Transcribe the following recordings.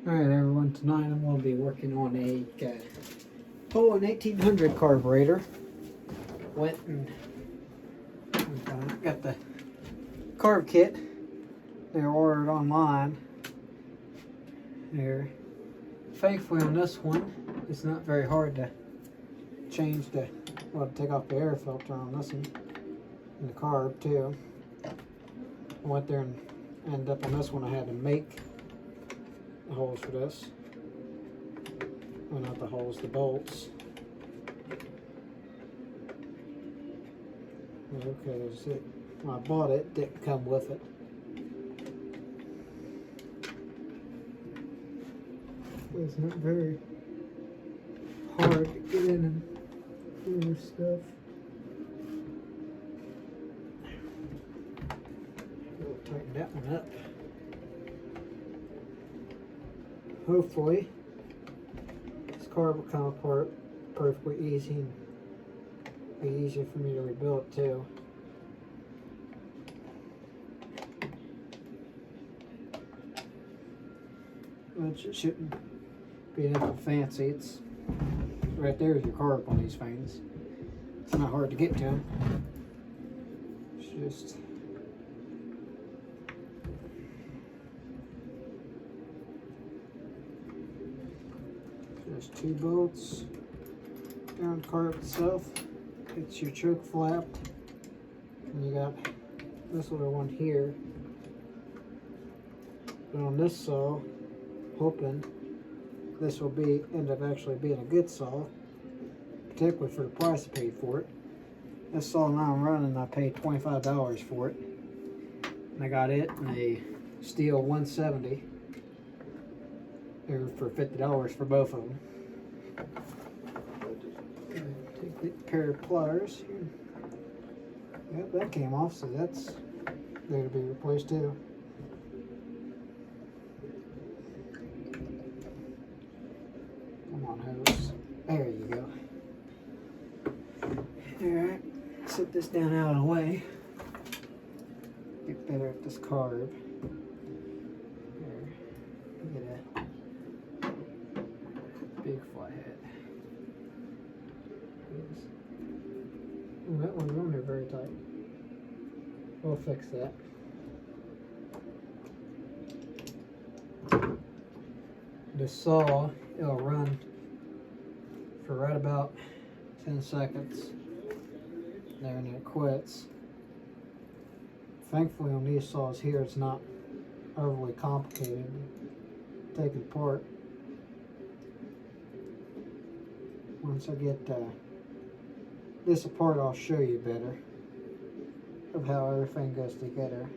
Alright everyone, tonight I'm going to be working on a Poulan 1800 carburetor. Went and got the carb kit. They ordered online. There. Thankfully on this one, it's not very hard to change the, take off the air filter on this one. And the carb too. I went there and ended up on this one I had to make the holes for this. Well, not the holes, the bolts. Okay, there's it. When I bought it, it didn't come with it. It's not very hard to get in and do your stuff. We'll tighten that one up. Hopefully, this car will come apart perfectly easy and be easier for me to rebuild too. Which it shouldn't be nothing fancy. It's right there is your carb on these things. It's not hard to get to them. It's just there's two bolts down the carb itself. It's your choke flap, and you got this little one here. But on this saw, hoping this will end up actually being a good saw, particularly for the price I paid for it. This saw now I'm running, I paid $25 for it, and I got it in a steel 170. They were for $50 for both of them. Take the pair of pliers. Yep, that came off, so that's there to be replaced too. Come on, hose. There you go. Alright, set this down out of the way. Get better at this carb. There. Get a big flathead. Oh, that one's on there very tight. We'll fix that. The saw, it'll run for right about 10 seconds there and it quits. Thankfully on these saws here it's not overly complicated to take it apart. Once I get this apart, I'll show you better of how everything goes together.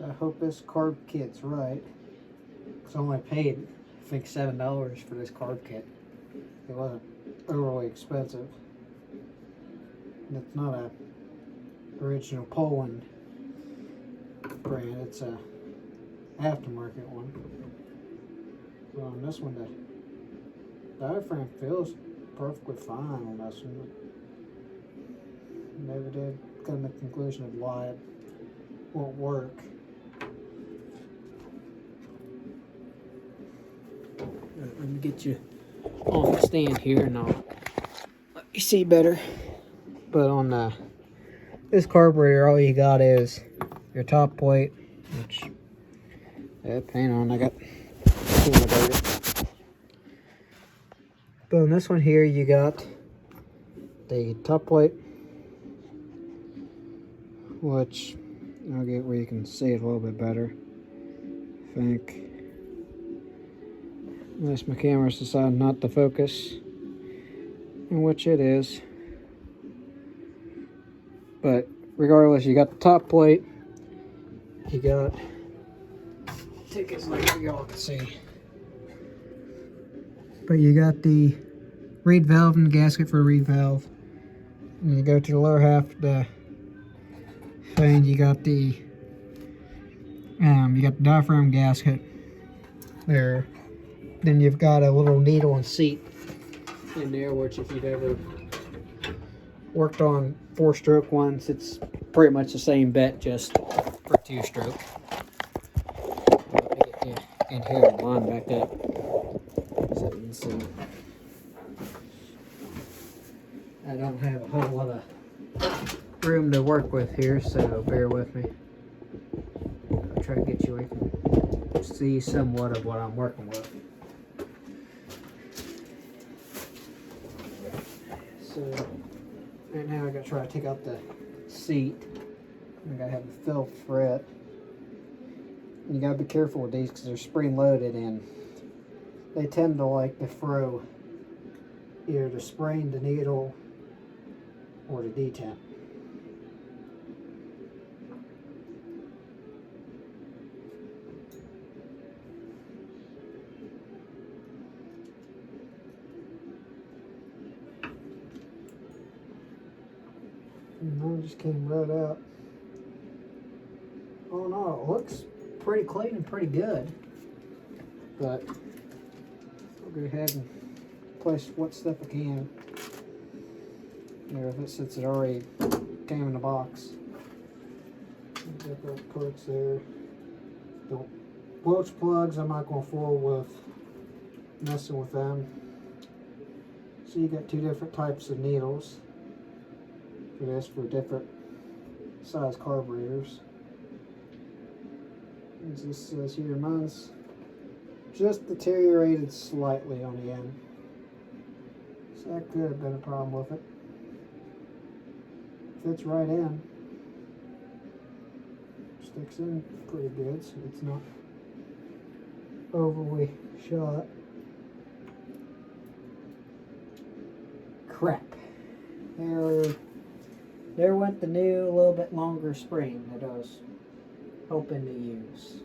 I hope this carb kit's right, because I only paid I think $7 for this carb kit. It wasn't overly expensive. And it's not a original Poulan brand, it's a aftermarket one. Well, on this one the diaphragm feels perfectly fine on this one. Never did come to the conclusion of why it won't work. Let me get you on the stand here and I'll let you see better. But on this carburetor, all you got is your top plate, which I have paint on. I got it. But on this one here, you got the top plate, which I'll get where you can see it a little bit better. I think. Unless my camera's decided not to focus, in which it is. But regardless, you got the top plate. You got, take it like y'all can see. But you got the reed valve and the gasket for the reed valve. And you go to the lower half of the thing, you got the diaphragm gasket there. Then you've got a little needle and seat in there, which if you've ever worked on 4-stroke ones. It's pretty much the same bit, just for 2-stroke. Let me get you in here and line back up so you can see. I don't have a whole lot of room to work with here, so bear with me. I'll try to get you where you can see somewhat of what I'm working with. So right now I gotta try to take out the seat. I gotta have the fill thread. And you gotta be careful with these because they're spring loaded and they tend to like to throw either the spring, the needle, or the detent. And mine just came right out. Oh no, it looks pretty clean and pretty good. But I'll go ahead and place what stuff I can. There, if it since it already came in the box. Different parts there. Don't Welch plugs, I'm not going to fool with messing with them. So you got 2 different types of needles for this, for different size carburetors. As this says here, mine's just deteriorated slightly on the end. So that could have been a problem with it. Fits right in. Sticks in pretty good, so it's not overly shot. Crap. There went the new, a little bit longer spring that I was hoping to use.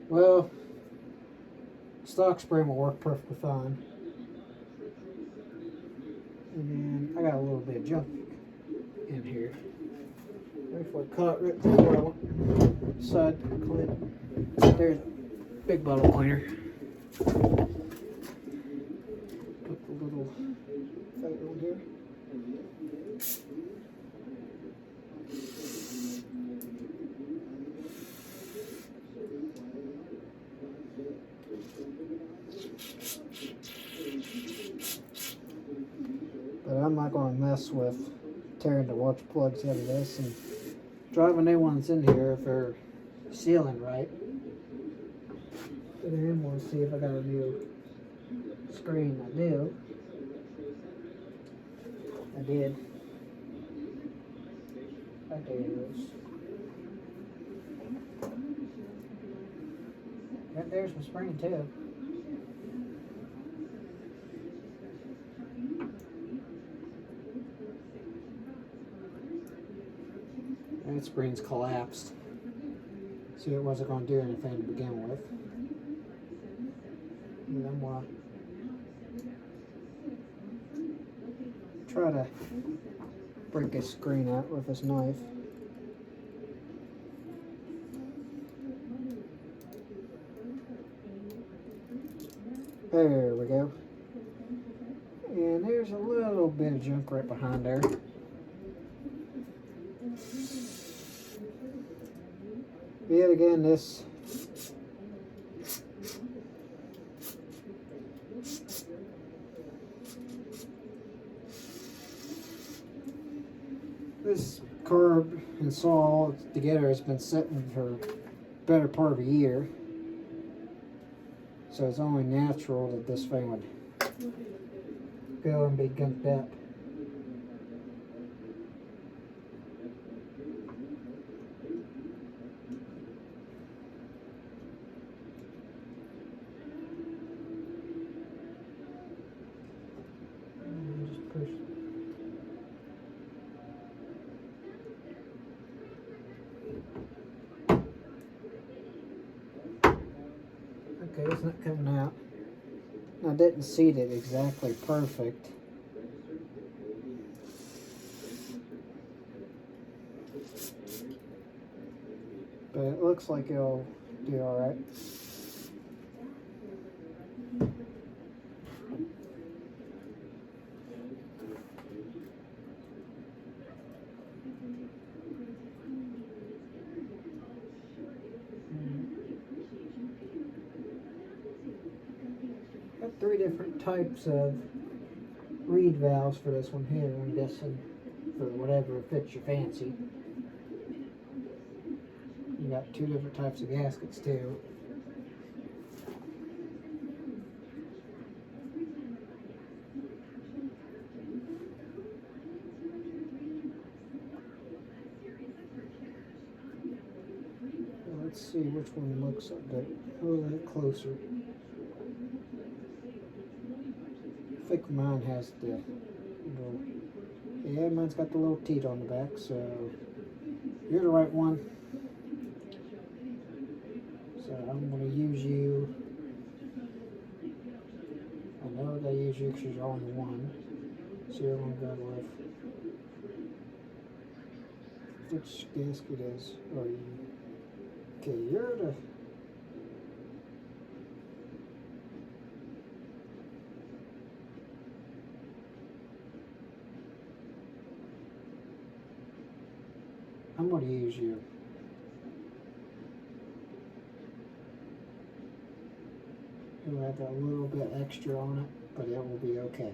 Well, stock spring will work perfectly fine. And I got a little bit of junk in here. If I caught right there where I want side clean. There's a big bottle cleaner. Put the little thing on here. But I'm not going to mess with tearing the watch plugs out of this and driving new ones in here if they're sealing right. But I am going to see if I got a new screen. I do. I did. Right there it is. Right there's my spring too. That spring's collapsed. See, it wasn't going to do anything to begin with. And then we'll try to break this screen out with this knife. There we go. And there's a little bit of junk right behind there. Yet again, this carb and saw together has been sitting for a better part of a year. So it's only natural that this thing would go and be gunked up. Just push. Okay, it's not coming out. I didn't seat it exactly perfect. But it looks like it'll do alright. different types of reed valves for this one here, I'm guessing, for whatever fits your fancy. You got two different types of gaskets too. Let's see which one looks a bit a little bit closer. I think mine has the little, yeah, mine's got the little teat on the back, so you're the right one. So I'm going to use you. I know they use you because you're only one. So you're going to go with which gasket is, or you, okay, you're the, I'm going to use you. You'll have a little bit extra on it, but it will be okay.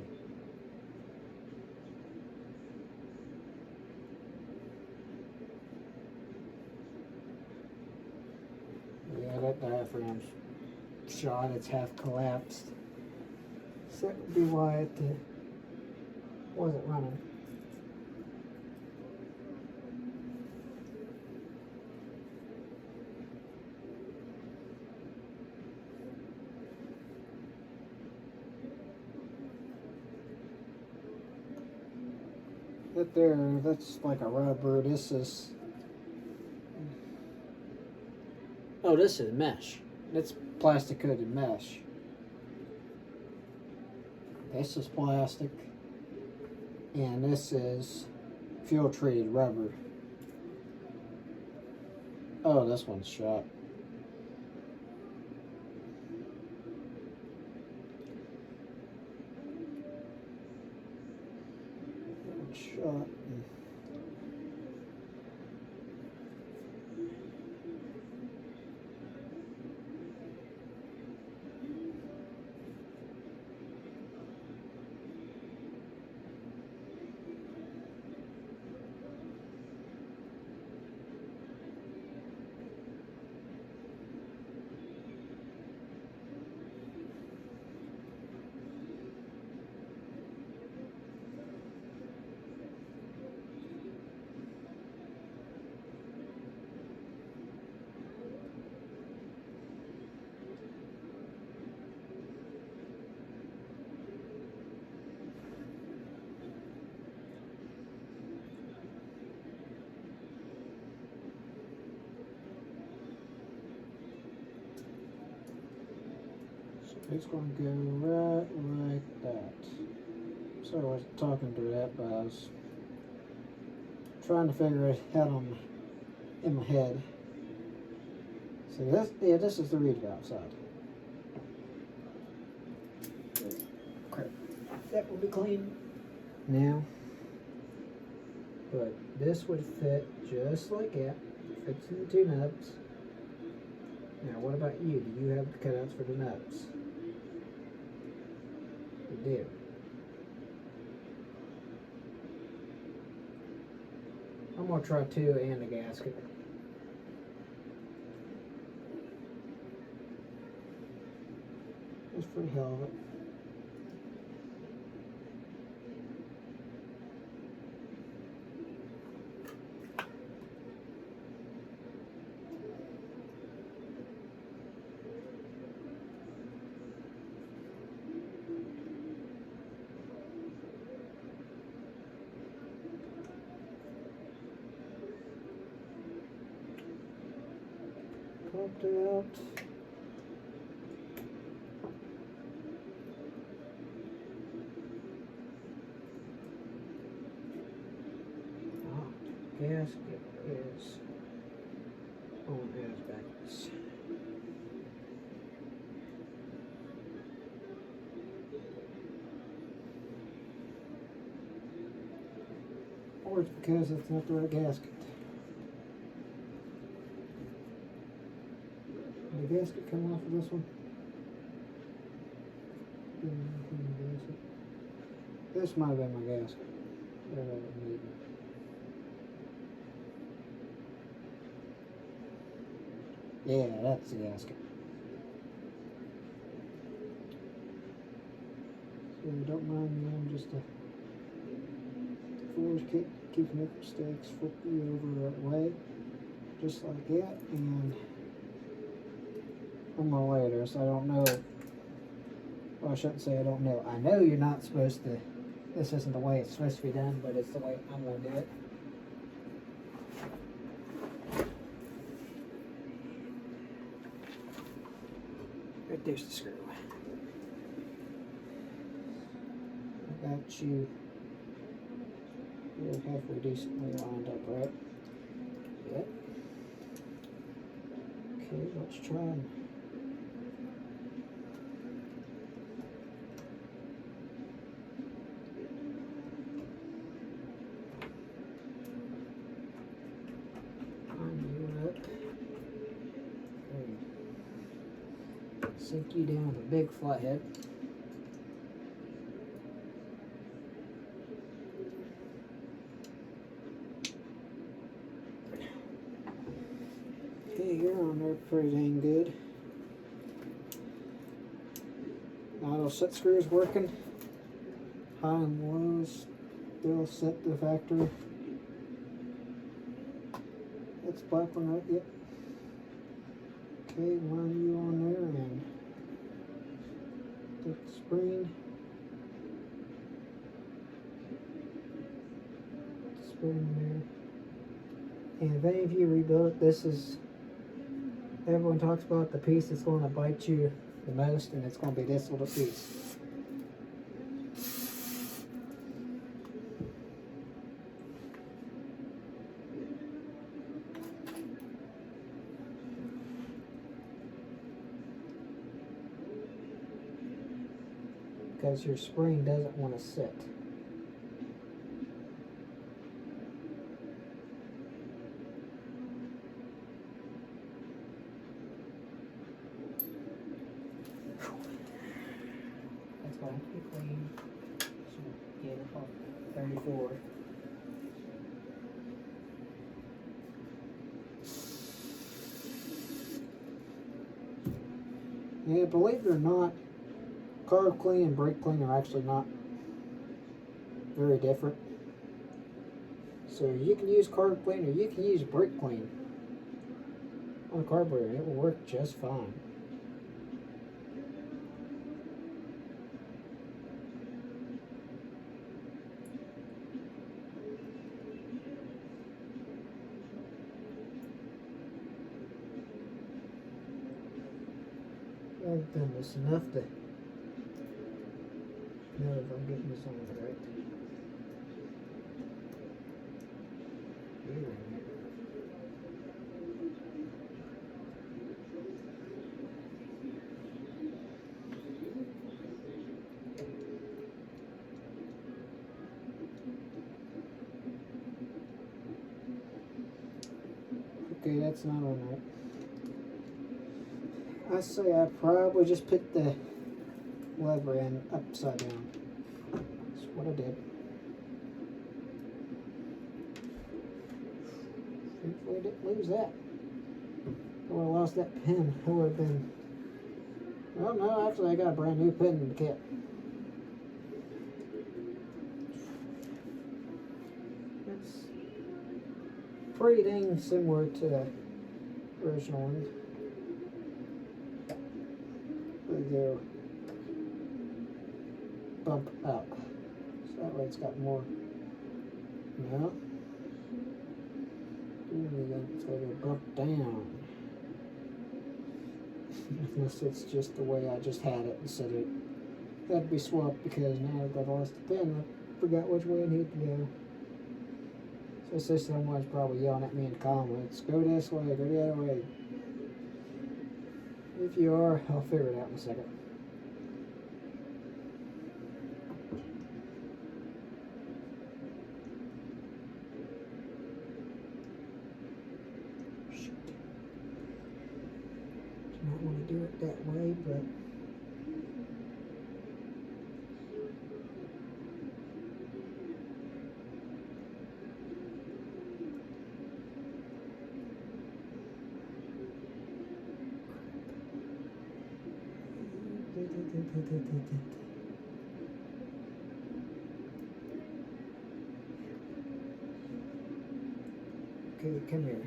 Yeah, that diaphragm's shot, it's half collapsed. So that would be why it wasn't running. That there, that's like a rubber. This is, oh, this is mesh. It's plastic coated mesh. This is plastic, and this is fuel treated rubber. Oh, this one's shot. That one's shot. It's going to go right like that. Sorry I wasn't talking to that, but I was trying to figure it out in my head. So this, yeah, this is the reed valve side. Crap. That will be clean now. But this would fit just like that. Fits in the two nubs. Now what about you? Do you have the cutouts for the nubs? You do. I'm going to try two and a gasket. Just for the hell of it. Popped out. Gasket is on aspects. Or it's because it's not the right gasket. Did the gasket come off of this one? This might have been my gasket. Whatever I need. Yeah, that's the gasket. So don't mind me, I'm just a force keeping up mistakes, flip you over the right way, just like that, and on my way there. So I don't know. Well, I shouldn't say I don't know. I know you're not supposed to. This isn't the way it's supposed to be done, but it's the way I'm going to do it. Right there's the screw. I got you. You're halfway decently lined up, right? Yep. Okay, let's try and line you up. Sink you down with a big flathead. Okay, you're on there pretty dang good. Auto set screws working. High and lows still set to factory. It's black one right, yep. Okay, line you on there and take the spring. Put the spring there. And if any of you rebuild it, this is, everyone talks about the piece that's going to bite you the most, and it's going to be this little piece. Because your spring doesn't want to sit. That's going to be clean. So get it off 34. Yeah, believe it or not, carb clean and brake clean are actually not very different. So you can use carb clean or you can use brake clean on a carburetor and it will work just fine. I've done this enough to know if I'm getting this on the right. Okay, that's not on right. I say I probably just put the lever in upside down. That's what I did. Hopefully I didn't lose that. I would have lost that pin. It would have been... Well, no, actually I got a brand new pin in the kit. It's pretty dang similar to the original one. They bump up, so that way it's got more. No, it's going to bump down. Unless it's just the way I just had it, instead it had to be swapped because now that I lost the pin, I forgot which way I need to go. So someone's probably yelling at me in the comments, go this way, go the other way. If you are, I'll figure it out in a second. Shoot. Do not want to do it that way, but Okay, come here.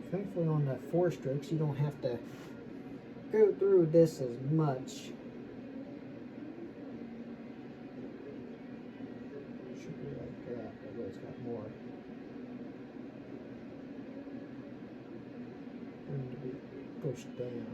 Thankfully on the 4-strokes you don't have to go through this as much. Should be like that, but it's got more. Need to be pushed down.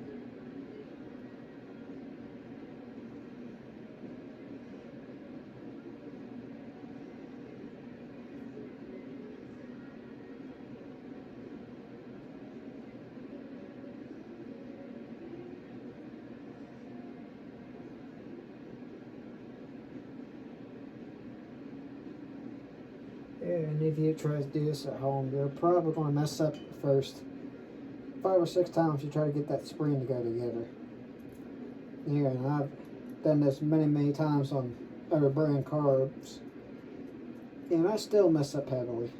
Yeah, and if you try to do this at home, you're probably going to mess up the first 5 or 6 times you try to get that spring to go together. Yeah, and I've done this many times on other brand carbs, and I still mess up heavily.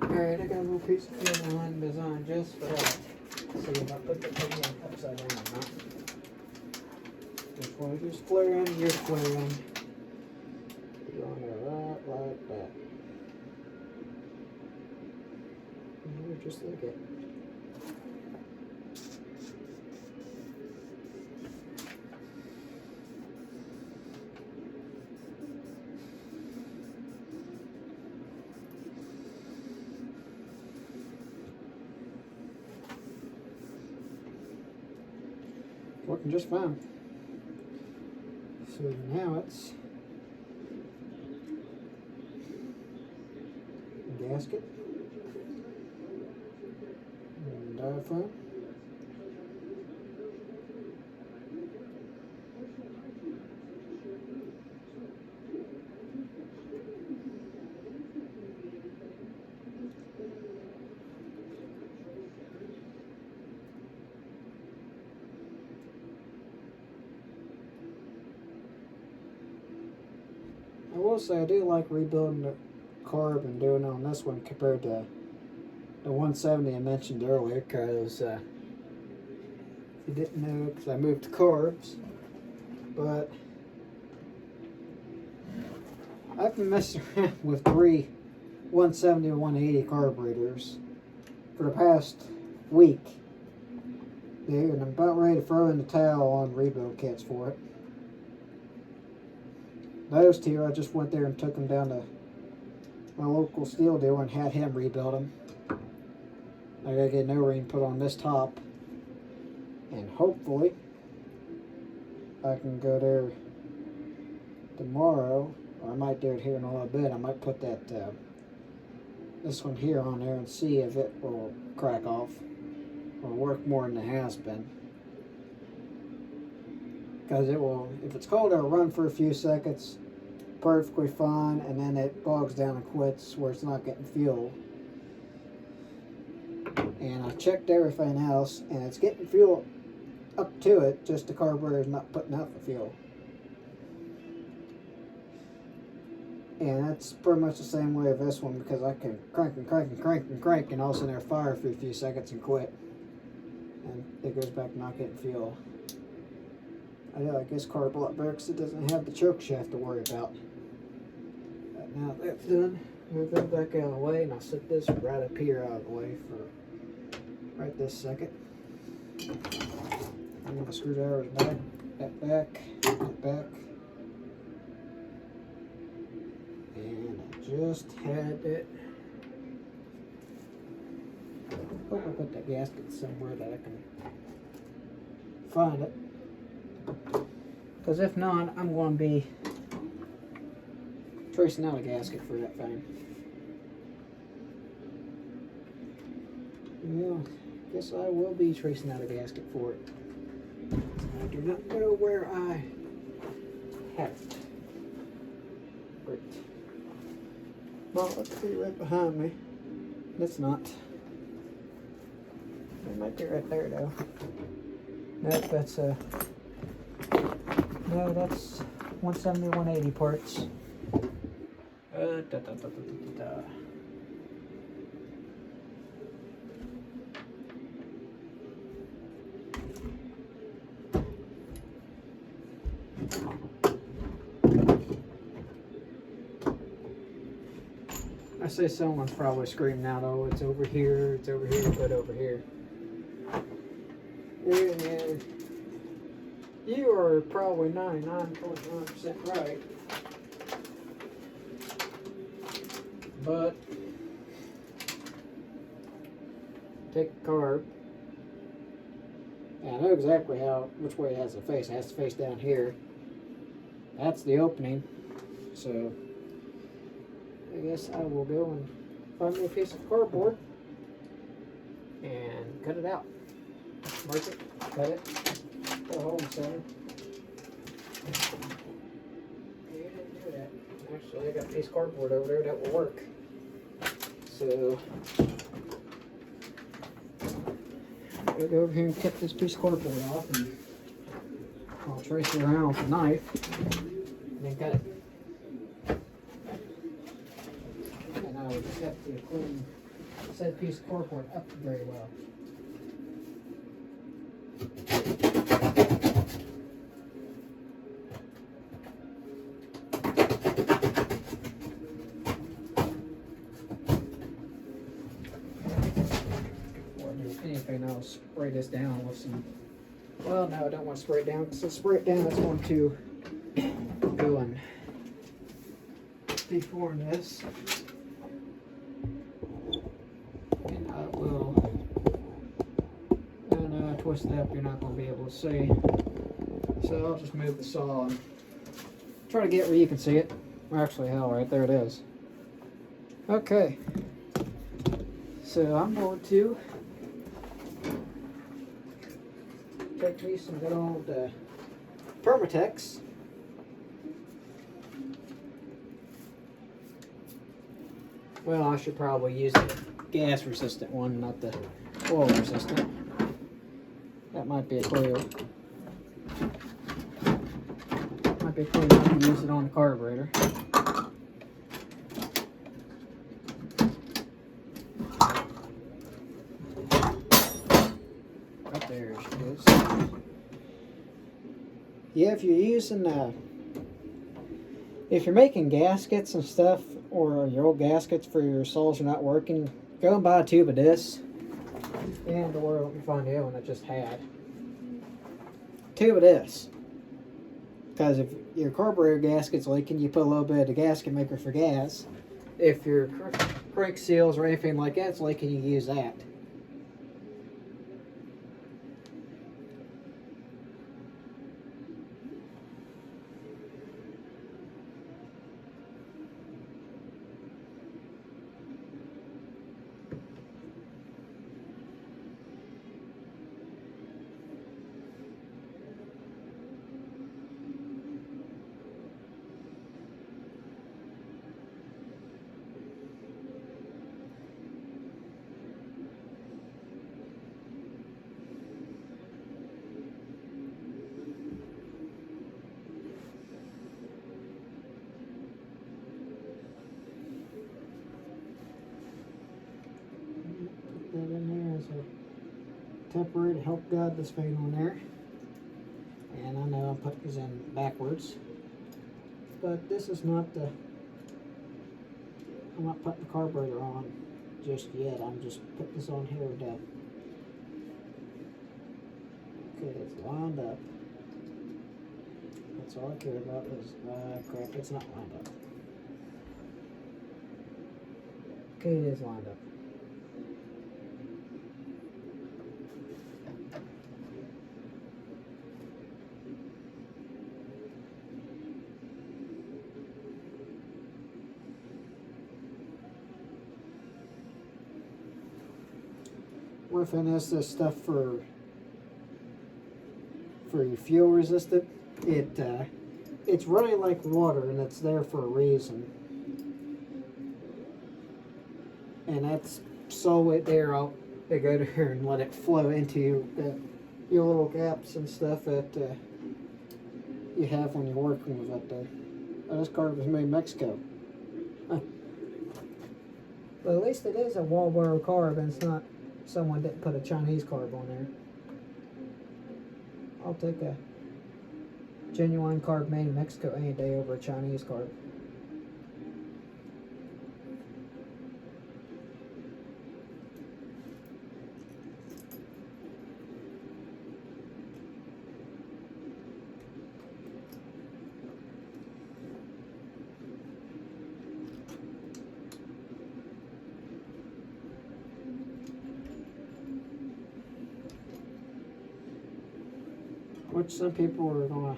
Alright, I got a little piece of Poulan designed just for that. See if I put the thing upside down or not. Just want to just flare in, you're flaring. You're on there right like that. And you're just like it. Working just fine. So now it's gasket and diaphragm. I will say I do like rebuilding the carb and doing it on this one compared to the 170 I mentioned earlier, because if you didn't know, because I moved to carbs, but I've been messing around with 3 170 or 180 carburetors for the past week there, and I'm about ready to throw in the towel on rebuild kits for it. Those 2, I just went there and took them down to my local steel dealer and had him rebuild them. I gotta get an O-ring put on this top, and hopefully I can go there tomorrow, or I might do it here in a little bit. I might put that this one here on there and see if it will crack off or work more than it has been. Because it will, if it's cold, it'll run for a few seconds perfectly fine, and then it bogs down and quits where it's not getting fuel. And I checked everything else, and it's getting fuel up to it, just the carburetor's not putting out the fuel. And that's pretty much the same way of this one, because I can crank and all of a sudden it'll fire for a few seconds and quit. And it goes back to not getting fuel. I like this carb a lot better because it doesn't have the choke shaft to worry about. But now that's done, move that back out of the way, and I'll set this right up here out of the way for right this second. I'm going to screwdriver back, that back. And I just had it. Hope I put that gasket somewhere that I can find it. Because if not, I'm going to be tracing out a gasket for that thing. Yeah, guess I will be tracing out a gasket for it. I do not know where I have it. Right. Well, let's be right behind me. It's not. It might be right there though. Nope, that's no, that's 170, 180 parts. Da, da, da, da, da, da. I say someone's probably screaming out, oh, it's over here, but over here. And you are probably 99.9% right. But take the carb. And I know exactly which way it has to face. It has to face down here. That's the opening. So I guess I will go and find me a piece of cardboard and cut it out. Mark it, cut it, put a hole in the center. You didn't do that. Actually, I got a piece of cardboard over there that will work. So I'll go over here and cut this piece of cardboard off, and I'll trace it around with a knife and then cut it. And I would have to clean said piece of cardboard up very well. Anything, I'll spray this down with some. Well, no, I don't want to spray it down, because if I spray it down, it's going to go and deform this. And I will. No, I twist it up, you're not going to be able to see. So I'll just move the saw and try to get where you can see it. Actually, hell, right there it is. Okay. So I'm going to take me some good old Permatex. Well, I should probably use the gas resistant one, not the oil resistant. That might be a clue. Might be a clue not to use it on the carburetor. There she is. Yeah, if you're using, if you're making gaskets and stuff, or your old gaskets for your saws are not working, go and buy a tube of this. And or let me find the other one I just had. Tube of this. Because if your carburetor gasket's leaking, you put a little bit of the gasket maker for gas. If your crank seals or anything like that's leaking, you use that. That in there as a temporary to help guide this fan on there. And I know I'm putting these in backwards, but this is not the. I'm not putting the carburetor on just yet. I'm just putting this on here with that. Okay, it's lined up. That's all I care about is crap. It's not lined up. Okay, it is lined up. We're paraffin is this stuff for your fuel resistant. It's running like water, and it's there for a reason. And that's so it there. They go there and let it flow into your little gaps and stuff that you have when you're working with that there. Oh, this carb was made in Mexico. Huh. But at least it is a Walboro carb, and it's not someone didn't put a Chinese carb on there. I'll take a genuine carb made in Mexico any day over a Chinese carb. Which some people are gonna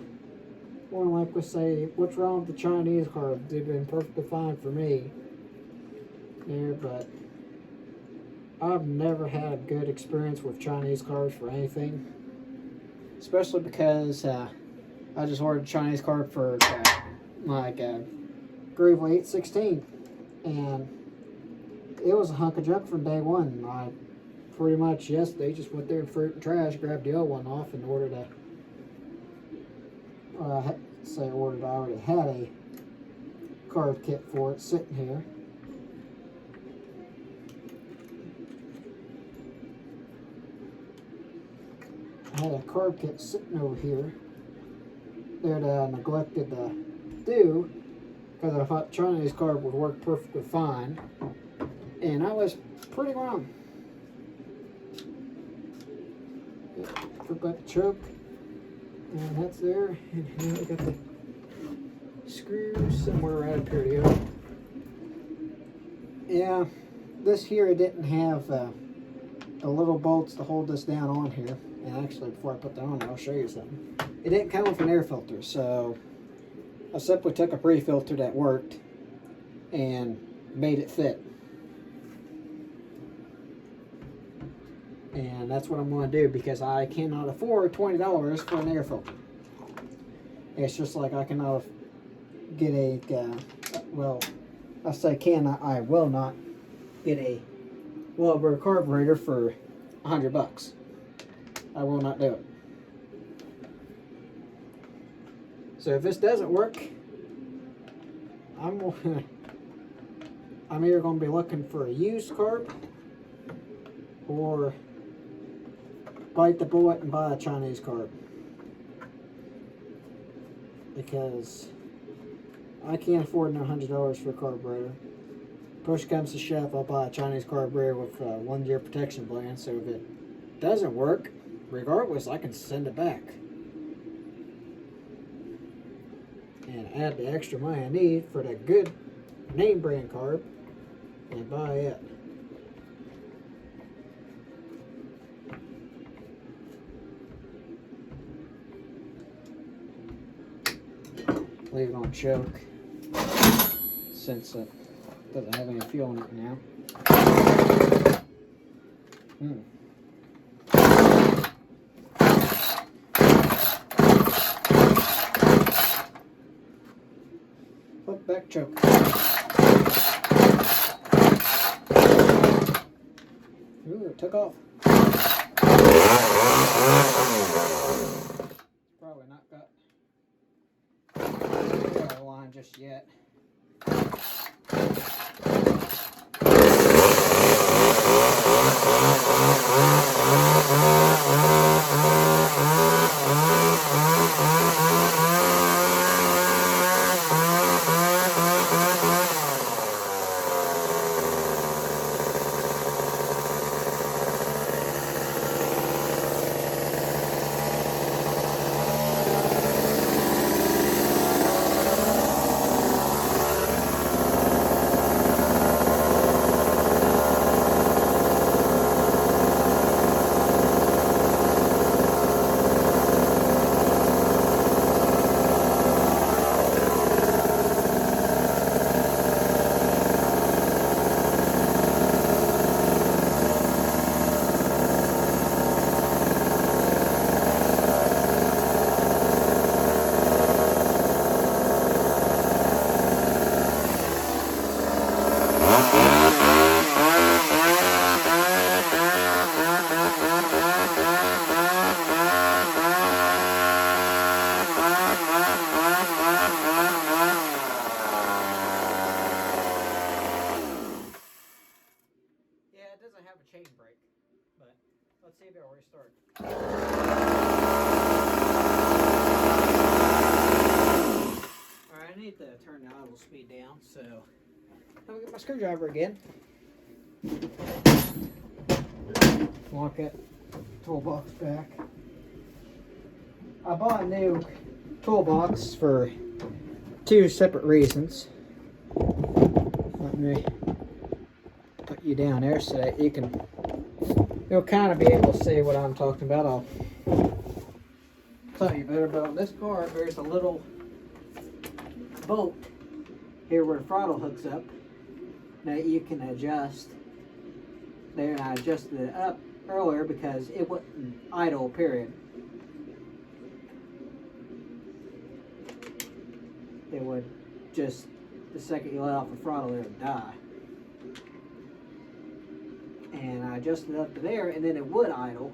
more than likely say, what's wrong with the Chinese carbs? They've been perfectly fine for me. Yeah, but I've never had a good experience with Chinese carbs for anything. Especially because I just ordered Chinese carb for Groovely 816, and it was a hunk of junk from day one. I pretty much yesterday just went there in fruit and trash, grabbed the old one off, and ordered a. I already had a carb kit for it sitting here. I had a carb kit sitting over here that I neglected to do because I thought Chinese carb would work perfectly fine, and I was pretty wrong. Forgot the choke. And that's there, and now we got the screws somewhere right up here to go. Yeah, this here didn't have the little bolts to hold this down on here. And actually, before I put that on, I'll show you something. It didn't come with an air filter, so I simply took a pre-filter that worked and made it fit. And that's what I'm going to do, because I cannot afford $20 for an air filter. It's just like I cannot get a, I say cannot, I will not get a Walboro carburetor for $100. I will not do it. So if this doesn't work, I'm either going to be looking for a used carb or bite the bullet and buy a Chinese carb, because I can't afford no $100 for a carburetor. Push comes to shove, I'll buy a Chinese carburetor with a 1-year protection plan, so if it doesn't work, regardless, I can send it back and add the extra money I need for the good name brand carb and buy it. Leave it on choke since it doesn't have any fuel in it now. Flip back choke. Ooh, it took off. Probably not got the line just yet. Yeah, it doesn't have a chain brake, but let's see if it'll restart. Alright, I need to turn the idle speed down, so I'll get my screwdriver again. Lock that toolbox back. I bought a new toolbox for two separate reasons. Let me put you down there so that you'll kind of be able to see what I'm talking about. I'll tell you better, but on this car there's a little bolt here where the throttle hooks up that you can adjust. There, I adjusted it up earlier because it wouldn't idle, period. It would just, the second you let off the throttle, it would die. And I adjusted it up to there, and then it would idle,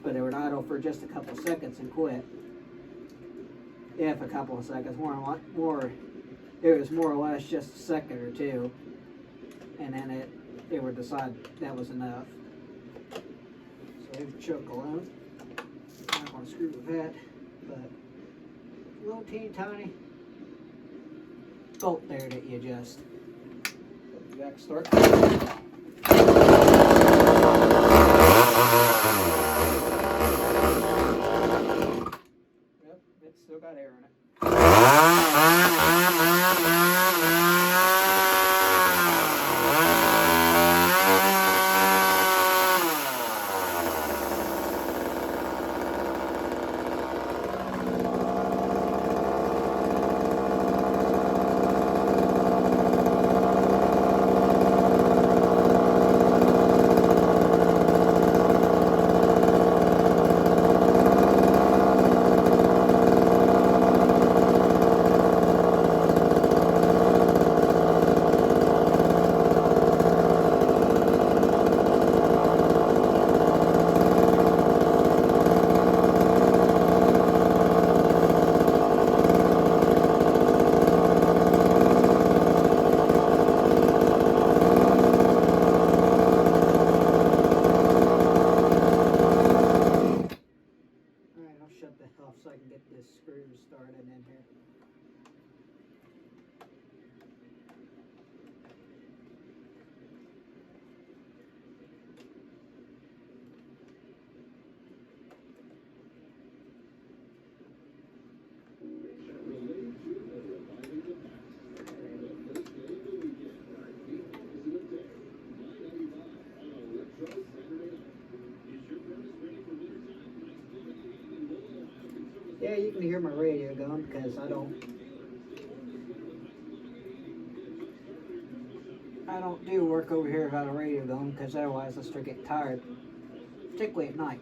but it would idle for just a couple seconds and quit. If a couple of seconds, it was more or less just a second or two, and then it would decide that was enough. So there's a choke alone. I'm not going to screw with that, but a little teeny tiny bolt there that you adjust. Back start. Yep, it's still got air in it. So I can get this screw started in here. Yeah, you can hear my radio going because I don't do work over here without a radio going, because otherwise I'll start getting tired, particularly at night.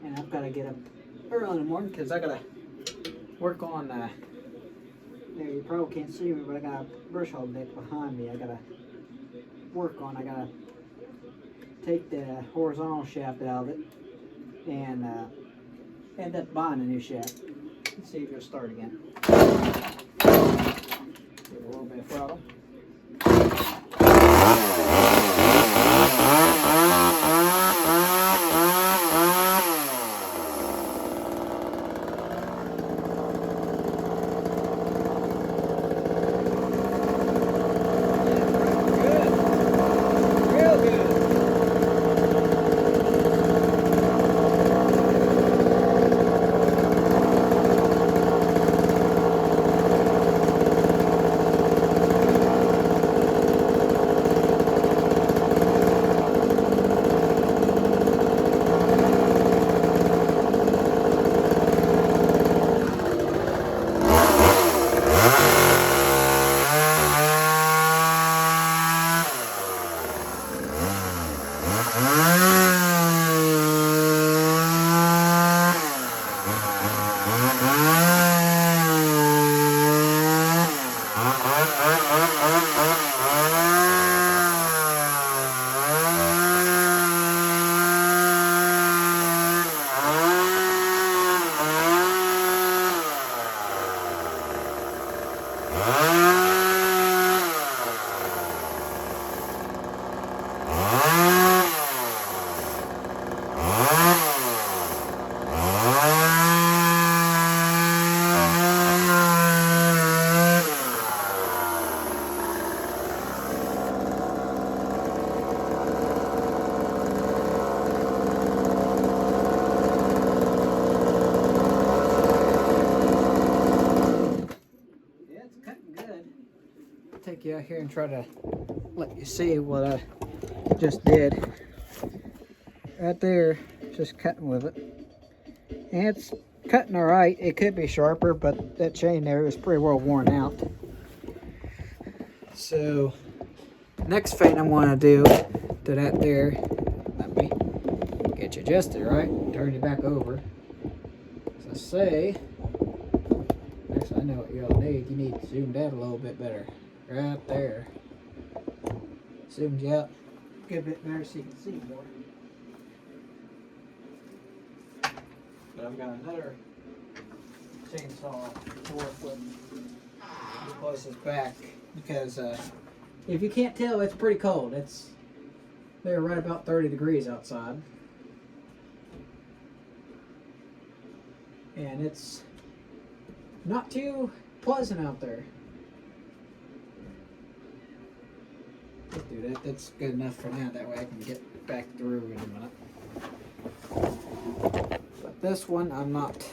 And I've got to get up early in the morning because I got to work on, there you probably can't see me, but I got a brush hog deck behind me I got to work on. I got to take the horizontal shaft out of it and end up buying a new shaft. Let's see if it'll start again. Give it a little bit of throttle. you out here and try to let you see what I just did. Right there, just cutting with it. And it's cutting all right. It could be sharper, but that chain there is pretty well worn out. So, next feint I'm going to do to that there, let me get you adjusted, right? Turn you back over. So say, actually I know what y'all need. You need to zoom out a little bit better. Right there. Zoomed you out a good bit better so you can see more. But I've got another chainsaw to work with to close this back because if you can't tell, it's pretty cold. They're right about 30 degrees outside. And it's not too pleasant out there. Let's do that. That's good enough for now. That way I can get back through in a minute. But this one, I'm not.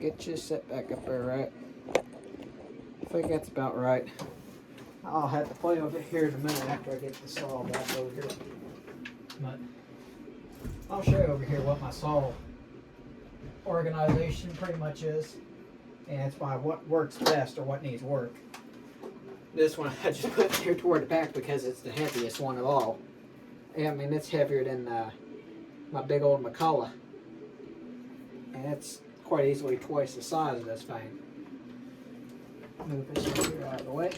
Get you set back up there, right? I think that's about right. I'll have to play with it here in a minute after I get the saw back over here. But I'll show you over here what my saw organization pretty much is. And it's by what works best or what needs work. This one I just put here toward the back because it's the heaviest one of all. I mean, it's heavier than my big old McCullough. And it's quite easily twice the size of this thing. Move this over here out of the way.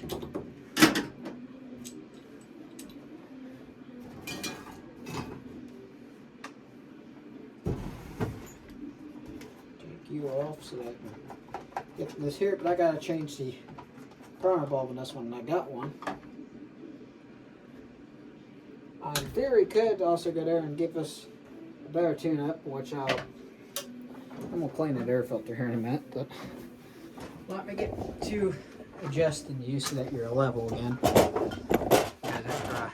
Take you off so that I can get this here, but I gotta change the primer bulb in this one, and I got one. In theory, could also go there and give us a better tune-up, which I'm gonna clean that air filter here in a minute, but let me get to adjusting you so that you're level again. And after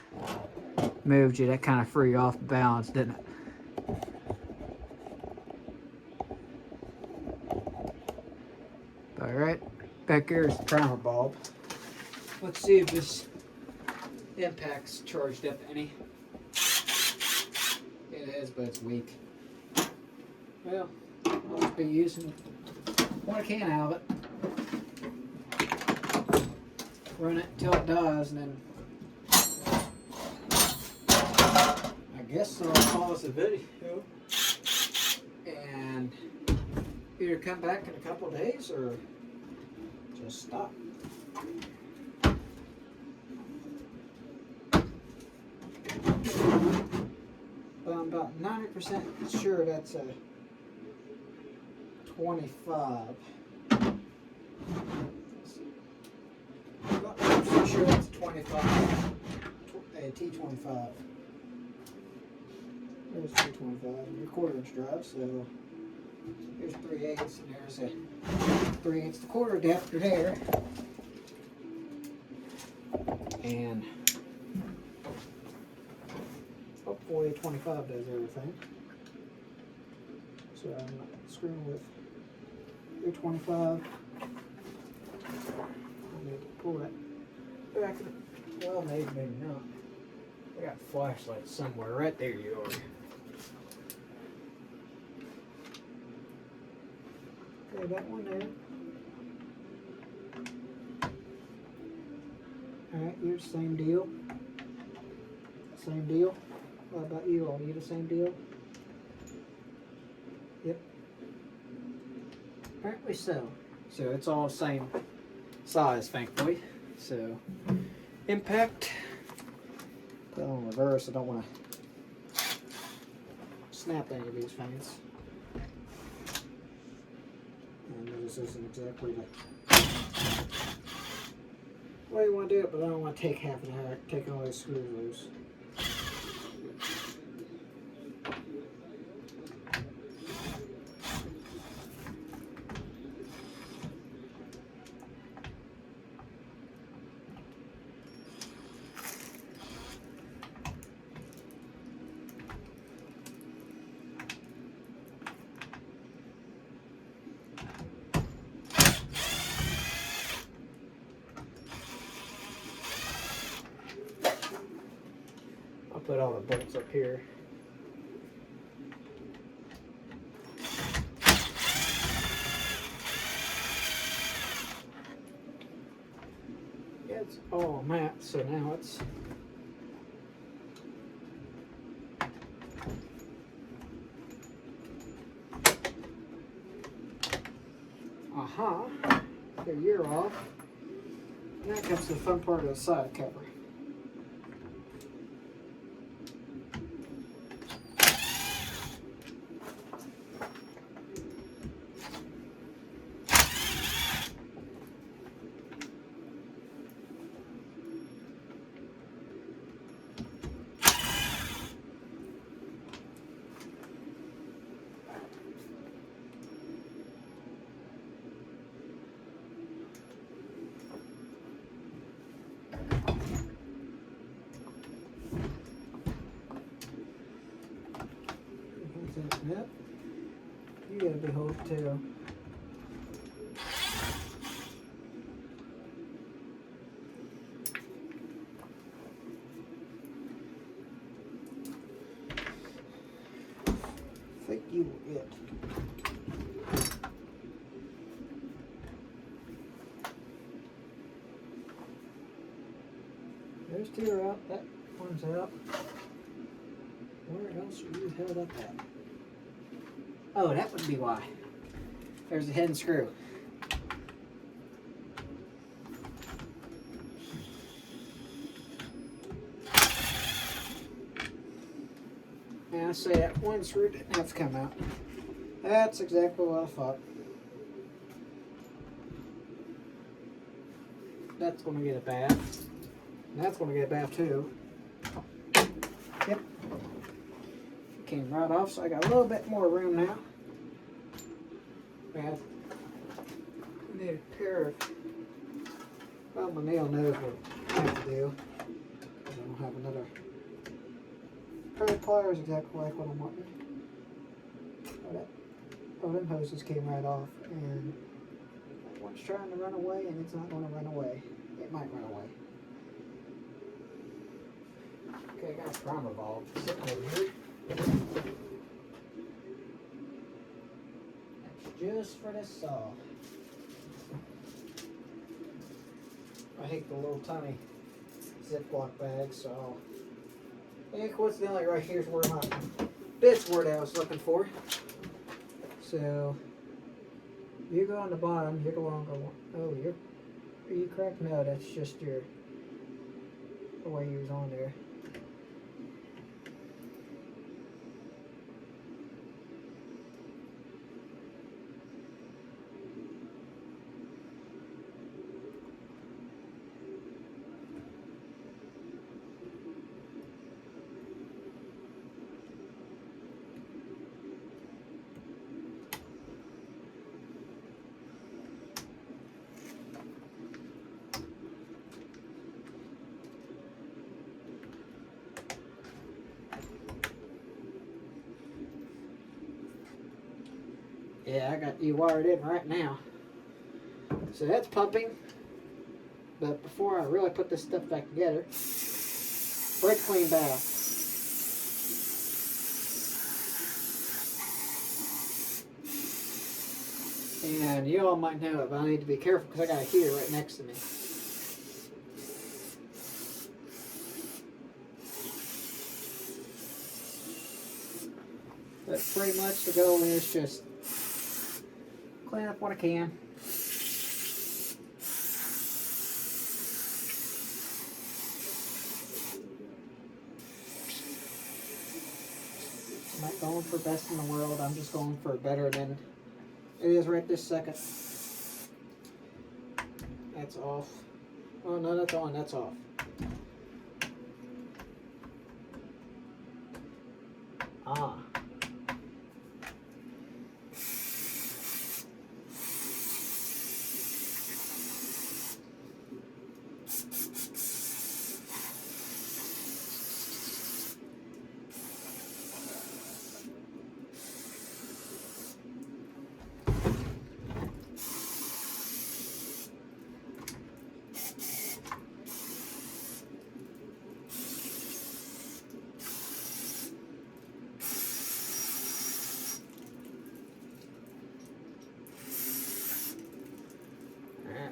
I moved you, that kind of threw you off balance, didn't it? Alright, back here is the primer bulb. Let's see if this impact's charged up any. It is, but it's weak. Well, I'll just be using what I can out of it. Run it until it dies, and then I guess I'll pause the video and either come back in a couple of days or just stop. But I'm about 90% sure that's a 25. About 90% sure that's a 25. A T25. There's T25. Your quarter-inch drive, so here's 3/8, and there's a 3/8 to quarter adapter there. And hopefully 25 does everything. So I'm not screwing with your 25. I need to pull that back. Well, maybe not. I got flashlights somewhere. Right there you are. Okay, that one there. Alright, you're the same deal. Same deal. What about you? Are you the same deal? Yep. Apparently so. So it's all the same size, thankfully. So, impact. Put it on reverse. I don't want to snap any of these things. And this isn't exactly the way you want to do it, but I don't want to take half an hour taking all these screws loose. put all the bolts up here. It's all matte, so now it's the year off. Now comes to the fun part of the side cover. Yep. You gotta be hooked too. I think you were it. There's two are out. That one's out. Where else are you held up at? Oh, that would be why. There's the head and screw. And I say that one screw didn't have to come out. That's exactly what I thought. That's going to get a bath. And that's going to get a bath too. Yep. Came right off, so I got a little bit more room now. I need a pair of, well, my nail knows what I have to do. I don't have another pair of pliers exactly like what I'm wanting. Oh, them hoses came right off, and that one's trying to run away, and it's not going to run away. It might run away. Okay, I got a primer ball sitting over here. That's just for this saw. I hate the little tiny Ziploc bags, so and coincidentally right here's where my bits were that I was looking for. So you go on the bottom, you go on are you correct? No, that's just the way you was on there. Yeah, I got you wired in right now. So that's pumping. But before I really put this stuff back together, brake clean bath. And you all might know it, but I need to be careful because I got a heater right next to me. But pretty much the goal is just clean up what I can. I'm not going for best in the world, I'm just going for better than it is right this second. That's off. Oh no, that's on, that's off. Ah.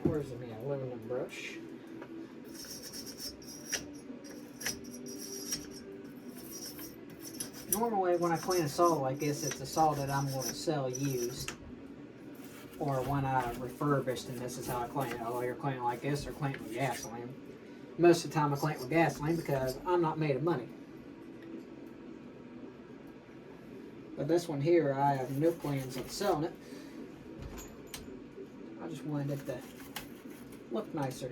Where's the aluminum brush? Normally when I clean a saw like this, it's a saw that I'm going to sell used. Or when I refurbished, and this is how I clean it. Oh, you're cleaning like this or cleaning with gasoline. Most of the time I clean it with gasoline because I'm not made of money. But this one here, I have no plans on selling it. I just wanted it to look nicer.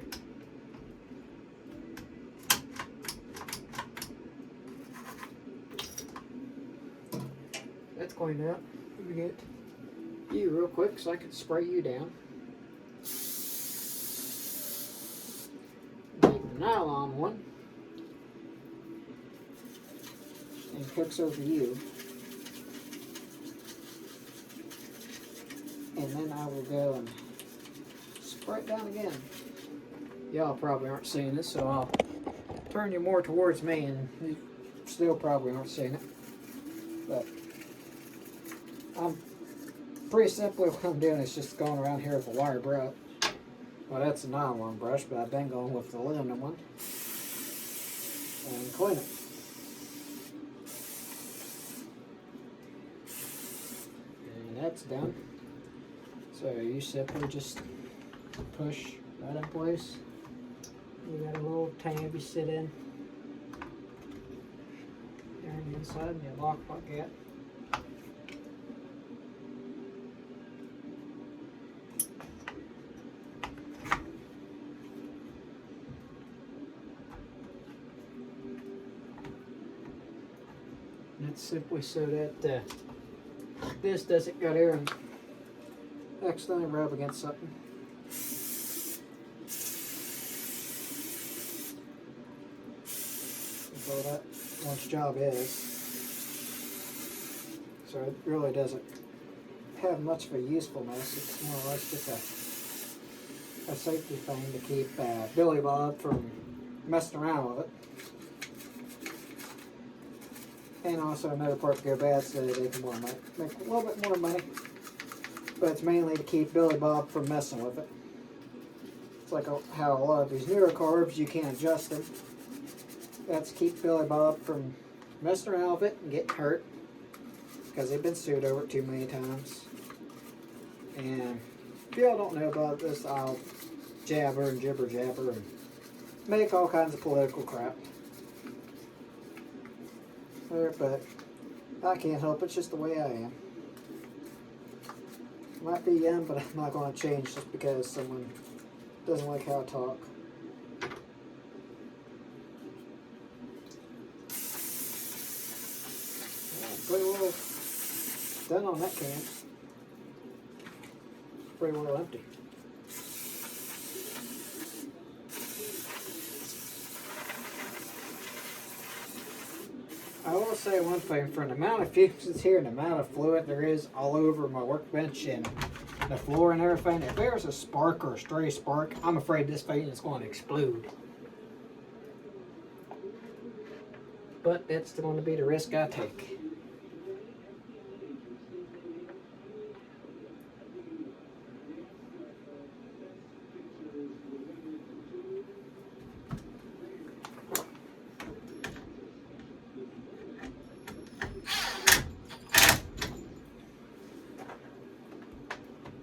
That's cleaned up. Let me get you real quick so I can spray you down. Make the nylon one and hooks over you. And then I will go and spray it down again. Y'all probably aren't seeing this, so I'll turn you more towards me, and you still probably aren't seeing it. But I'm pretty simply what I'm doing is just going around here with a wire brush. Well, that's a nylon brush, but I've been going with the aluminum one and clean it. And that's done. So you simply just push right in place. You got a little tab you sit in there on the inside, and you lock like that. And that's simply so that this doesn't go there and accidentally rub against something. That's all that one's job is. So it really doesn't have much of a usefulness. It's more or less just a safety thing to keep Billy Bob from messing around with it. And also another part to go bad so that they can make a little bit more money. But it's mainly to keep Billy Bob from messing with it. It's like how a lot of these newer carbs, you can't adjust them. That's to keep Billy Bob from messing around with it and getting hurt, because they've been sued over it too many times. And if y'all don't know about this, I'll jabber and jibber jabber and make all kinds of political crap. But I can't help it, it's just the way I am. Might be young, but I'm not going to change just because someone doesn't like how I talk. Pretty well done on that can. Pretty well empty. I will say one thing, for the amount of fuses here and the amount of fluid there is all over my workbench and the floor and everything, if there's a spark or a stray spark, I'm afraid this thing is going to explode. But that's going to be the risk I take.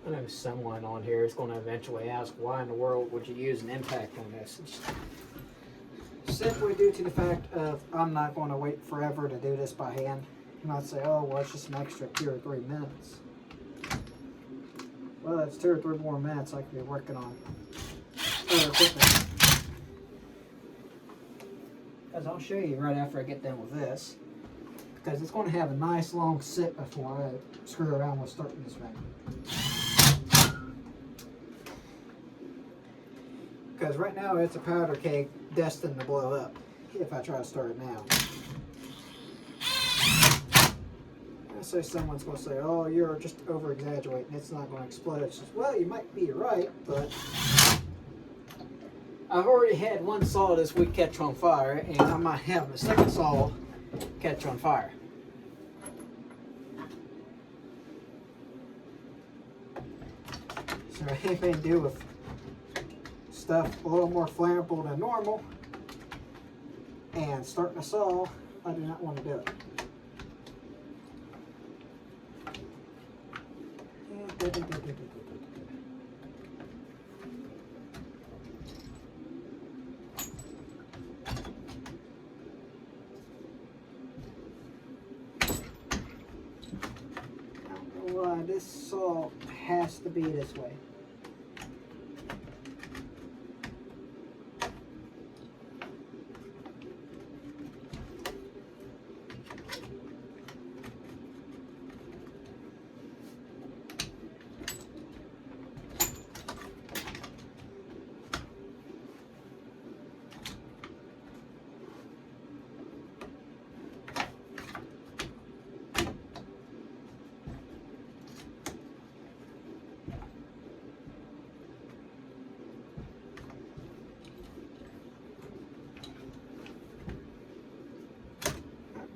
I know someone on here is going to eventually ask, why in the world would you use an impact on this? It's simply due to the fact of I'm not going to wait forever to do this by hand. You might say, oh, well, it's just an extra 2 or 3 minutes. Well, that's 2 or 3 more minutes I could be working on other equipment. As I'll show you right after I get done with this. Because it's going to have a nice long sit before I screw around with starting this thing. Because right now it's a powder keg destined to blow up if I try to start it now. I say someone's going to say, oh, you're just over exaggerating, it's not going to explode. It's just, well, you might be right, but I've already had one saw this week catch on fire, and I might have a second saw catch on fire. So anything to do with stuff a little more flammable than normal and starting a saw, I do not want to do it. I don't know why this saw has to be this way.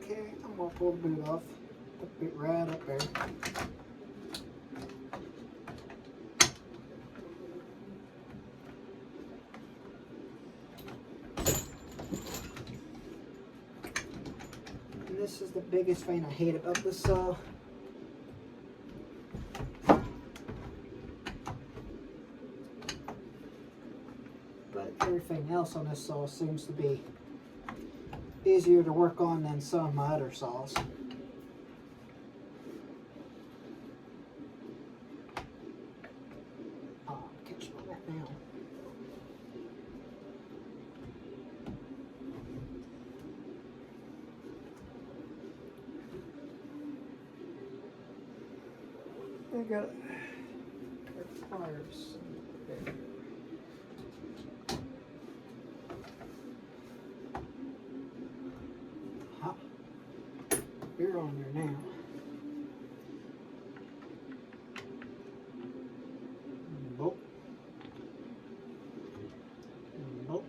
Okay, I'm gonna pull the boot off. Put the boot right up there. And this is the biggest thing I hate about this saw. But everything else on this saw seems to be easier to work on than some of my other saws. Oh, I'm catching on that now. I got it. Pliers. There. You're on there now. Bolt. Bolt.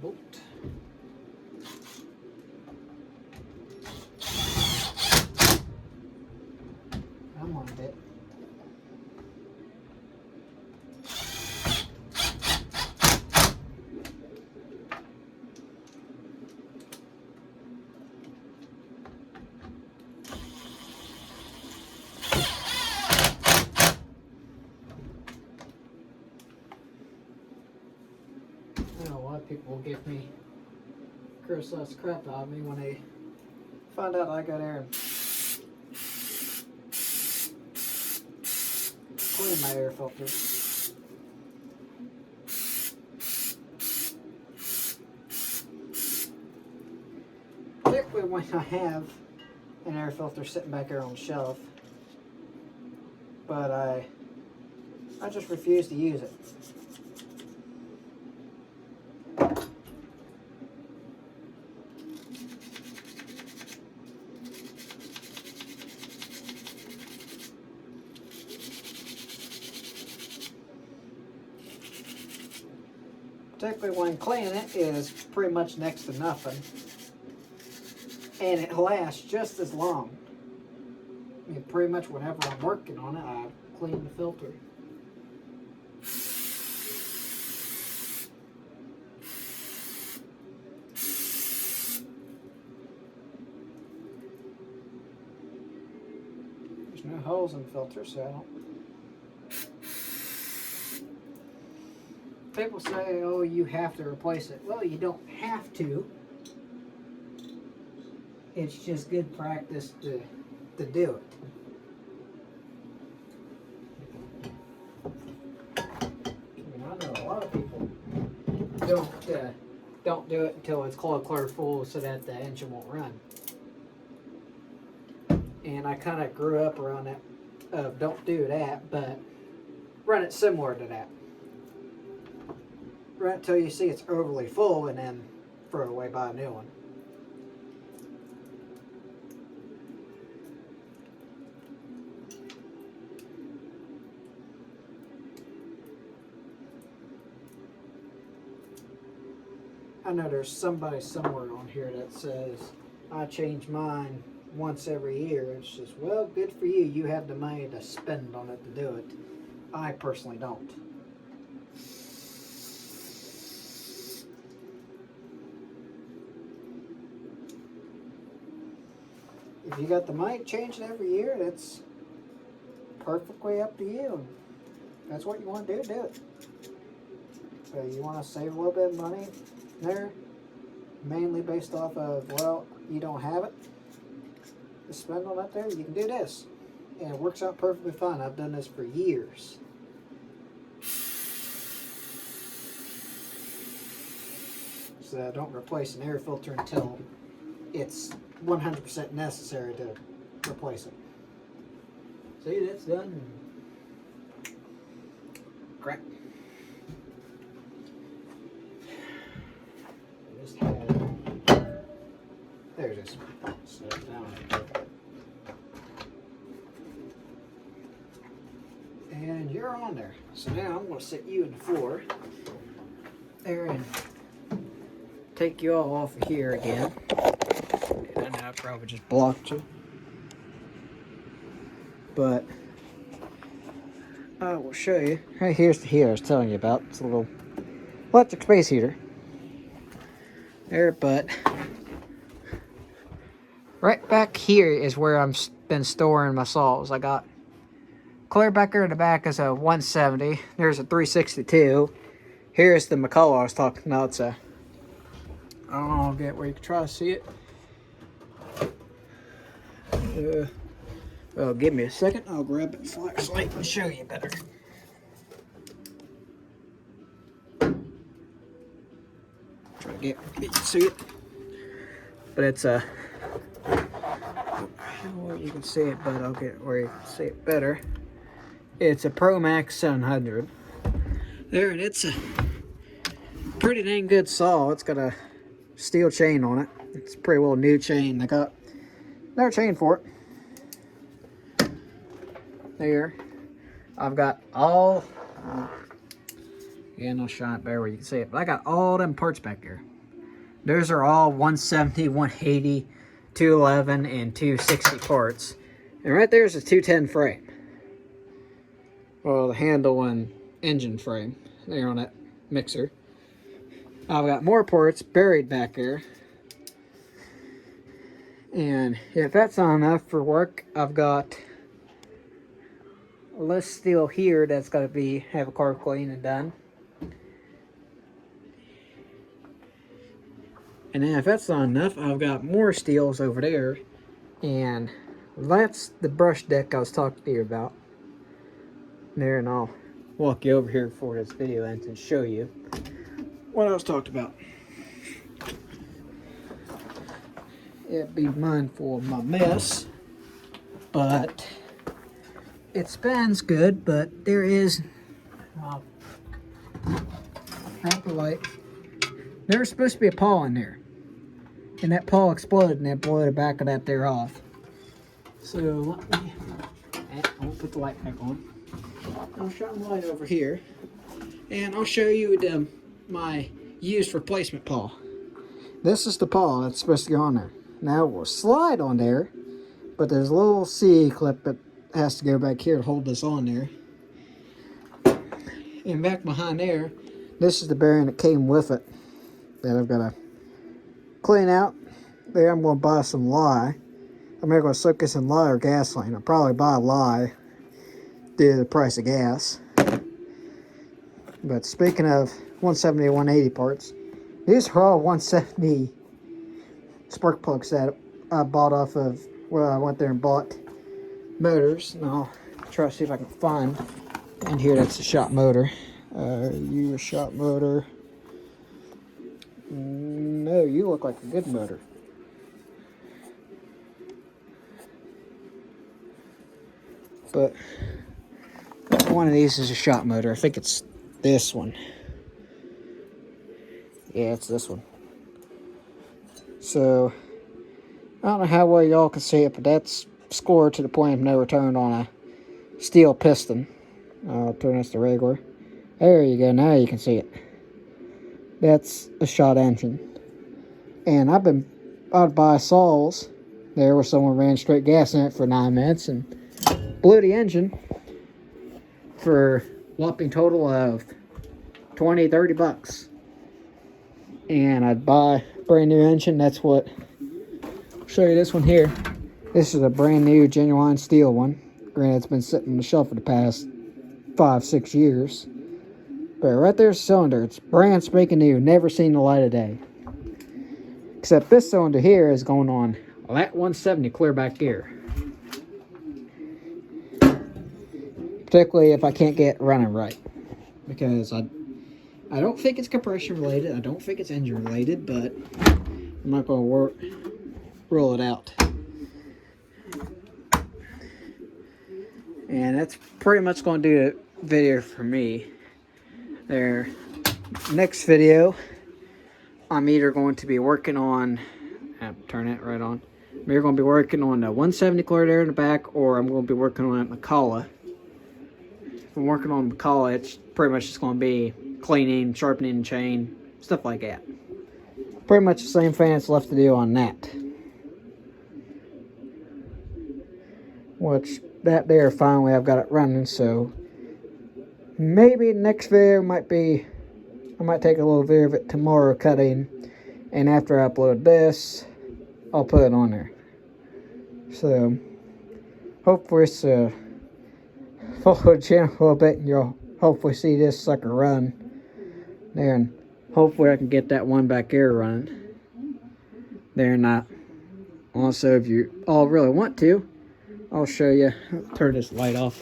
Bolt. I'm on it. I know a lot of people will give me criticize crap out of me when they find out I got there and clean my air filters. Particularly when I have an air filter sitting back there on the shelf, but I just refuse to use it. Particularly when cleaning it is pretty much next to nothing, and it lasts just as long. I mean, pretty much whenever I'm working on it, I clean the filter. There's no holes in the filter, so I don't. People say, oh, you have to replace it. Well, you don't have to. It's just good practice to do it. I mean, I know a lot of people don't do it until it's clear full so that the engine won't run. And I kind of grew up around that. Don't do that, but run it similar to that. Run it until you see it's overly full and then throw it away, buy a new one. I know there's somebody somewhere on here that says I changed mine once every year. It's just, well, good for you. You have the money to spend on it to do it. I personally don't. If you got the money to change it every year, that's perfectly up to you. That's what you want to do it. So you want to save a little bit of money there, mainly based off of, well, you don't have it to spend on that there, you can do this. And it works out perfectly fine. I've done this for years. So don't replace an air filter until it's 100% necessary to replace it. See, that's done. Crap. Just had, there it is. Set it down. And you're on there. So now I'm going to set you in the floor there and take you all off of here again. And I probably just blocked you. But I will show you. Right here's the heater I was telling you about. It's a little electric space heater. There, but right back here is where I've been storing my saws. I got clear back there in the back is a 170. There's a 362. Here's the McCullough I was talking about. It's a, I don't know, I'll get where you can try to see it. Well, give me a second. I'll grab a flashlight and show you better. Try to get you can see it. But it's a, I don't know where you can see it, but I'll get where you can see it better. It's a Pro Max 700. There, and it's a pretty dang good saw. It's got a steel chain on it. It's a pretty well new chain. I got another chain for it. There, I've got all, again, I'll shine it better where you can see it, but I got all them parts back there. Those are all 170, 180, 211, and 260 parts. And right there's a 210 frame. Well, the handle and engine frame there on that mixer. I've got more parts buried back there. And if that's not enough for work, I've got less steel here that's got to have a carb clean and done. And then if that's not enough, I've got more steels over there. And that's the brush deck I was talking to you about. There, and I'll walk you over here before this video ends and show you what I was talking about. Yeah, be mindful of my mess, but it spins good, but there is not the light. There's supposed to be a paw in there, and that paw exploded and it blew the back of that there off. So let me, I'll put the light back on. I'll shine the light over here, and I'll show you my used replacement paw. This is the paw that's supposed to go on there. Now it will slide on there, but there's a little C clip that has to go back here to hold this on there. And back behind there, this is the bearing that came with it that I've got to clean out. There, I'm going to buy some lye. I'm either going to soak this in lye or gasoline. I'll probably buy lye due to the price of gas. But speaking of 170 and 180 parts, these are all 170 spark plugs that I bought off of where I went there and bought motors. And I'll try to see if I can find in here that's a shop motor. You a shop motor? No, you look like a good motor. But one of these is a shop motor. I think it's this one. Yeah, it's this one. So, I don't know how well y'all can see it, but that's scored to the point of no return on a steel piston. I'll turn this to regular. There you go, now you can see it. That's a shot engine. And I'd buy saws there where someone ran straight gas in it for 9 minutes and blew the engine for a whopping total of 20-30 bucks. And I'd buy a brand new engine. That's what, I'll show you this one here. This is a brand new genuine steel one. Granted, it's been sitting on the shelf for the past 5-6 years. But right there's the cylinder. It's brand spanking new, never seen the light of day. Except this cylinder here is going on that 170 clear back here. Particularly if I can't get it running right. Because I don't think it's compression related. I don't think it's engine related, but I'm not going to rule it out. And that's pretty much going to do the video for me. There. Next video, I'm either going to be working on, turn it right on. I'm either going to be working on the 170 clear air in the back, or I'm going to be working on that Poulan. If I'm working on Poulan, it's pretty much just going to be cleaning, sharpening the chain, stuff like that. Pretty much the same thing that's left to do on that. Which, that there, finally I've got it running, so maybe the next video might be, I might take a little video of it tomorrow cutting, and after I upload this, I'll put it on there. So, hopefully it's follow the channel a little bit, and you'll hopefully see this sucker run there, and hopefully I can get that one back here running there. And also, if you all really want to, I'll show you. I'll turn this light off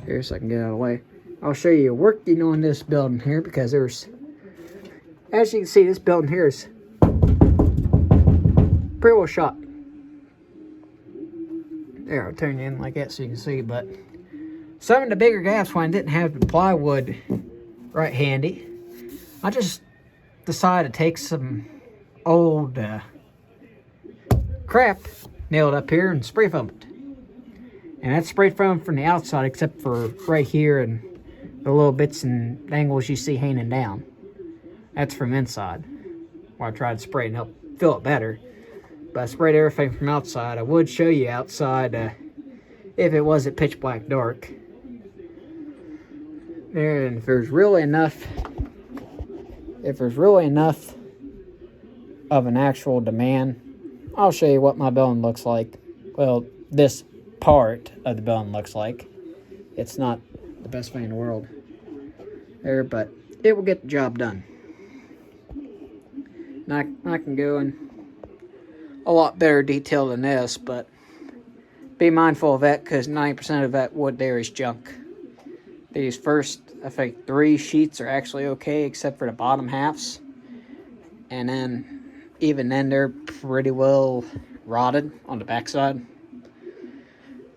here so I can get out of the way. I'll show you working on this building here, because there's, as you can see, this building here is pretty well shot. There, I'll turn you in like that so you can see, but some of the bigger gaps, when I didn't have the plywood right handy, I just decided to take some old crap nailed up here and spray foam it. And that's spray foam from the outside, except for right here and the little bits and angles you see hanging down. That's from inside, where I tried to spray and help fill it better. But I sprayed everything from outside. I would show you outside if it wasn't pitch black dark. And if there's really enough of an actual demand, I'll show you what my building looks like. Well, this part of the building looks like. It's not the best thing in the world there, but it will get the job done. Now, I can go in a lot better detail than this, but be mindful of that, because 90% of that wood there is junk. These first, I think, 3 sheets are actually okay, except for the bottom halves. And then, even then, they're pretty well rotted on the backside.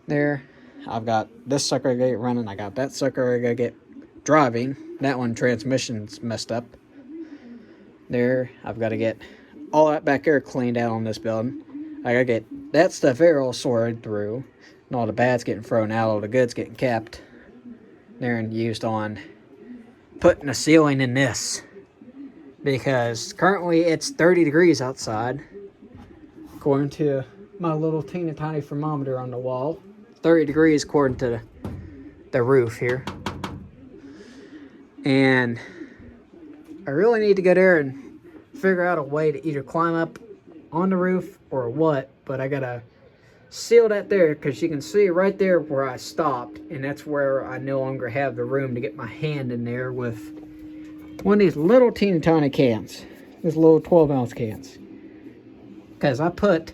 There, I've got this sucker I gotta get running. I got that sucker I gotta get driving. That one, transmission's messed up. There, I've got to get all that back there cleaned out on this building. I gotta get that stuff there all sorted through, and all the bad's getting thrown out, all the goods getting kept there and used on putting a ceiling in this, because currently it's 30 degrees outside according to my little teeny tiny thermometer on the wall. 30 degrees according to the roof here. And I really need to go there and figure out a way to either climb up on the roof or what, but I gotta seal that there, because you can see right there where I stopped, and that's where I no longer have the room to get my hand in there with one of these little teeny tiny cans, these little 12-ounce cans, because I put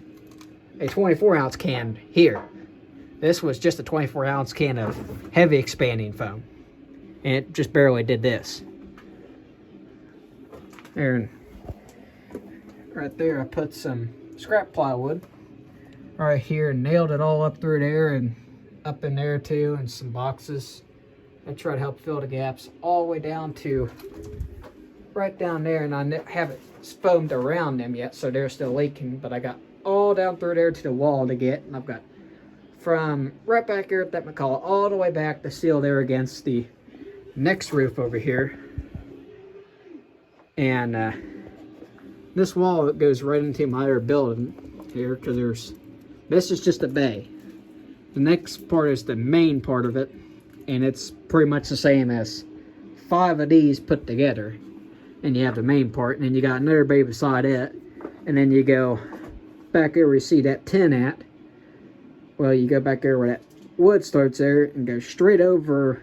a 24-ounce can here. This was just a 24-ounce can of heavy expanding foam, and it just barely did this. There, right there, I put some scrap plywood right here and nailed it all up through there and up in there too, and some boxes. I try to help fill the gaps all the way down to right down there, and I haven't foamed around them yet, so they're still leaking, but I got all down through there to the wall to get, and I've got from right back here at that McCall all the way back to seal there against the next roof over here. And this wall goes right into my other building here, because there's This is just a bay. The next part is the main part of it, and it's pretty much the same as 5 of these put together. And you have the main part, and then you got another bay beside it, and then you go back there where you see that tin at. Well, you go back there where that wood starts there and go straight over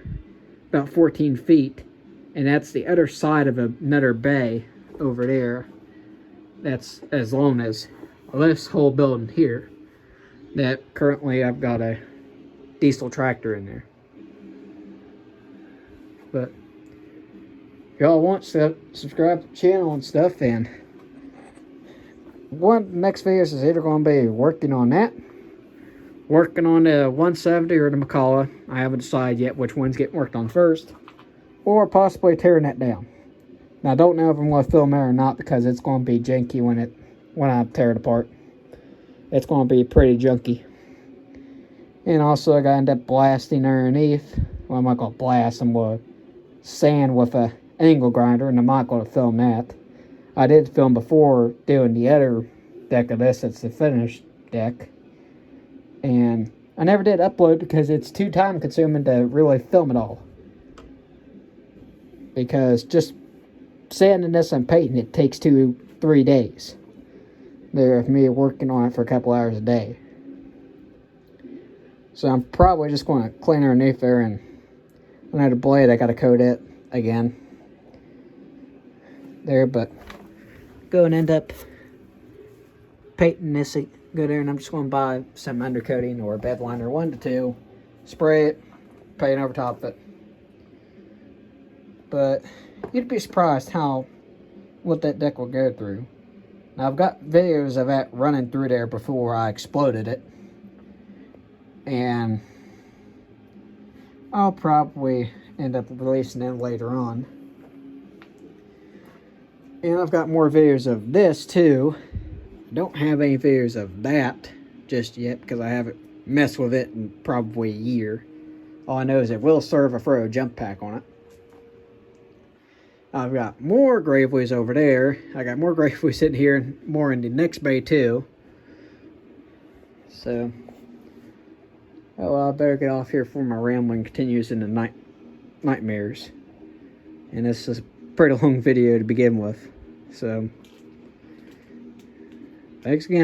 about 14 feet, and that's the other side of another bay over there. That's as long as this whole building here. That currently I've got a diesel tractor in there. But if y'all want to subscribe to the channel and stuff, and one of the next videos is either going to be working on that, working on the 170 or the McCullough. I haven't decided yet which one's getting worked on first, or possibly tearing that down. Now I don't know if I'm going to film there or not, because it's going to be janky when I tear it apart. It's going to be pretty junky. And also I got to end up blasting underneath. Well, I'm not going to blast, I'm going to sand with a angle grinder, and I'm not going to film that. I did film before doing the other deck of this. It's the finished deck. And I never did upload because it's too time consuming to really film it all. Because just sanding this and painting it takes 2-3 days. There of me working on it for a couple hours a day. So I'm probably just going to clean underneath there, and another blade I got to coat it again. There, but go and end up painting this. Go there, and I'm just going to buy some undercoating or bed liner, 1 to 2, spray it, paint over top of it. But you'd be surprised what that deck will go through. Now I've got videos of that running through there before I exploded it, and I'll probably end up releasing them later on. And I've got more videos of this too. I don't have any videos of that just yet because I haven't messed with it in probably a year. All I know is it will serve a throw jump pack on it. I've got more graveways over there. I got more graveways sitting here and more in the next bay too. So, oh well, I better get off here before my rambling continues into nightmares. And this is a pretty long video to begin with. So, thanks again.